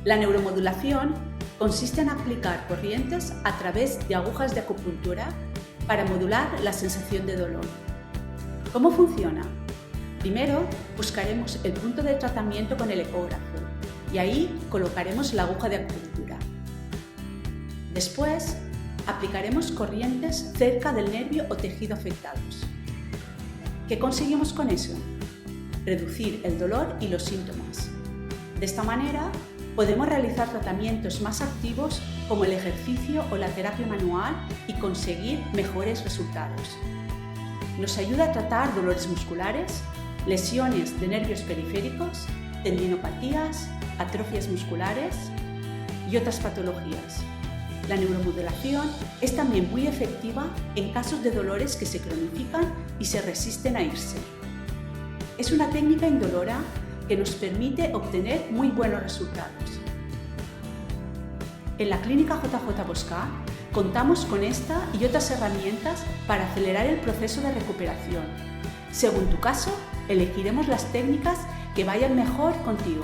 La neuromodulación consiste en aplicar corrientes a través de agujas de acupuntura para modular la sensación de dolor. ¿Cómo funciona? Primero, buscaremos el punto de tratamiento con el ecógrafo y ahí colocaremos la aguja de acupuntura. Después, aplicaremos corrientes cerca del nervio o tejido afectados. ¿Qué conseguimos con eso? Reducir el dolor y los síntomas. De esta manera, podemos realizar tratamientos más activos como el ejercicio o la terapia manual y conseguir mejores resultados. Nos ayuda a tratar dolores musculares, lesiones de nervios periféricos, tendinopatías, atrofias musculares y otras patologías. La neuromodulación es también muy efectiva en casos de dolores que se cronifican y se resisten a irse. Es una técnica indolora que nos permite obtener muy buenos resultados. En la Clínica JJ Boscà contamos con esta y otras herramientas para acelerar el proceso de recuperación. Según tu caso, elegiremos las técnicas que vayan mejor contigo.